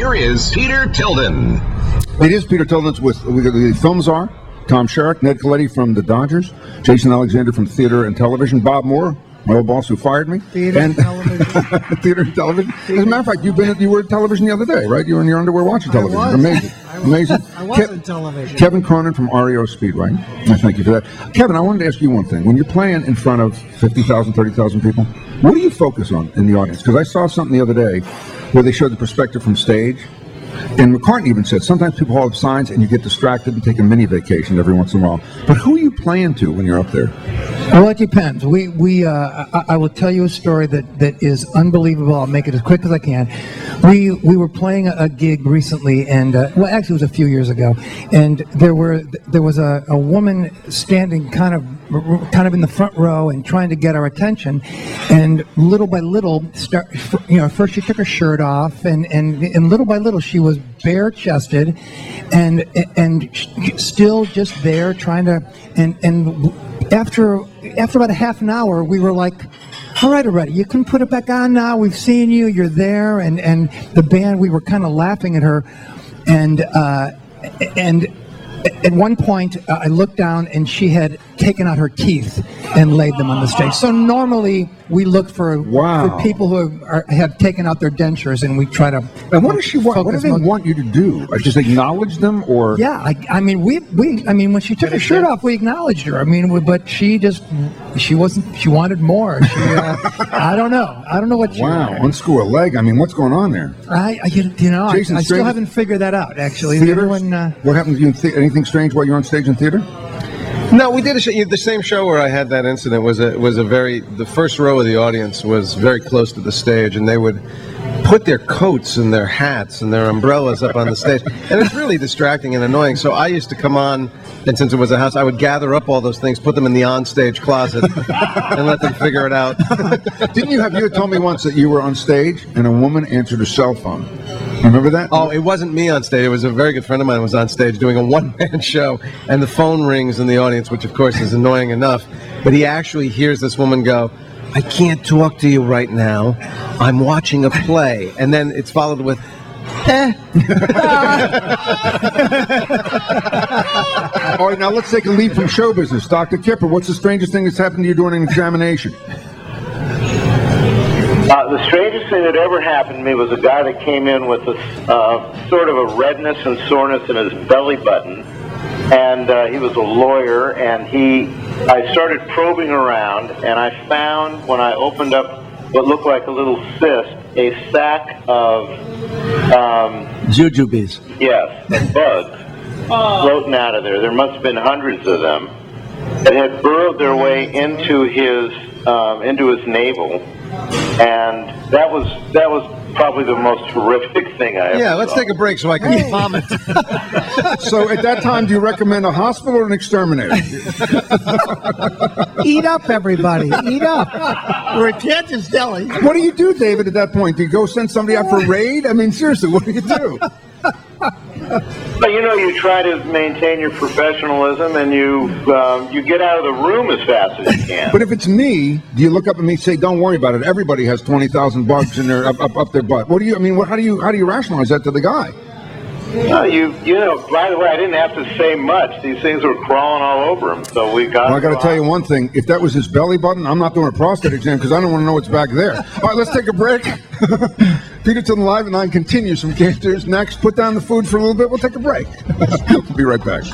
here is Peter Tilden. It is Peter Tilden with the film czar, Tom Sherak, Ned Colletti from the Dodgers, Jason Alexander from theater and television, Bob Moore, my old boss who fired me. Theater and television. Theater and television. As a matter of fact, you were at television the other day, right? You were in your underwear watching television. I was. Amazing. Amazing. I was on television. Kevin Cronin from REO Speedway. I thank you for that. Kevin, I wanted to ask you one thing. When you're playing in front of 50,000, 30,000 people, what do you focus on in the audience? Because I saw something the other day where they showed the perspective from stage. And McCartney even said, sometimes people hold up signs and you get distracted and take a mini vacation every once in a while. But who are you playing to when you're up there? Well, it depends. I will tell you a story that is unbelievable. I'll make it as quick as I can. We were playing a gig recently, and well, actually, it was a few years ago, and there was a woman standing kind of in the front row and trying to get our attention, and little by little, first she took her shirt off, and little by little she was bare-chested, and still just there trying to, and after about a half an hour, we were like, all right, already, you can put it back on now. We've seen you. You're there. And the band, we were kind of laughing at her. And at one point, I looked down, and she had taken out her teeth and laid them on the stage. So normally, we look for people who have taken out their dentures, and we try to. And what does she want? What do they want you to do? Just acknowledge them, or? Yeah, I mean, when she took her shirt off, we acknowledged her. I mean, but she wanted more. I don't know what she wanted. Unscrew a leg. I mean, what's going on there? I still haven't figured that out, actually. What happened to you? Anything strange while you're on stage in theater? No, we did the same show where I had that incident. The first row of the audience was very close to the stage, and they would put their coats and their hats and their umbrellas up on the stage, and it's really distracting and annoying. So I used to come on, and since it was a house, I would gather up all those things, put them in the onstage closet, and let them figure it out. You had told me once that you were on stage and a woman answered her cell phone. Remember that? Oh, it wasn't me on stage. It was a very good friend of mine who was on stage doing a one-man show, and the phone rings in the audience, which of course is annoying enough. But he actually hears this woman go, "I can't talk to you right now. I'm watching a play." And then it's followed with, "Eh." All right, now let's take a lead from show business. Dr. Kipper, what's the strangest thing that's happened to you during an examination? The strangest thing that ever happened to me was a guy that came in with a sort of a redness and soreness in his belly button, and he was a lawyer, and I started probing around, and I found, when I opened up what looked like a little cyst, a sack of jujubes. Yes, of bugs floating out of there. There must have been hundreds of them that had burrowed their way into his navel. And that was probably the most horrific thing I ever saw. Let's take a break so I can vomit. So at that time, do you recommend a hospital or an exterminator? Eat up, everybody. Eat up. We're at Canter's Deli. What do you do, David, at that point? Do you go send somebody out for a raid? I mean, seriously, what do you do? But you try to maintain your professionalism, and you get out of the room as fast as you can. But if it's me, do you look up at me and say, "Don't worry about it. Everybody has 20,000 bugs in their up their butt"? What do you? I mean, how do you rationalize that to the guy? By the way, I didn't have to say much. These things were crawling all over him, so we got. Well, I got to tell you one thing. If that was his belly button, I'm not doing a prostate exam because I don't want to know what's back there. All right, let's take a break. Peter Tilden Live at 9 continues from Canter's next. Put down the food for a little bit. We'll take a break. We'll be right back.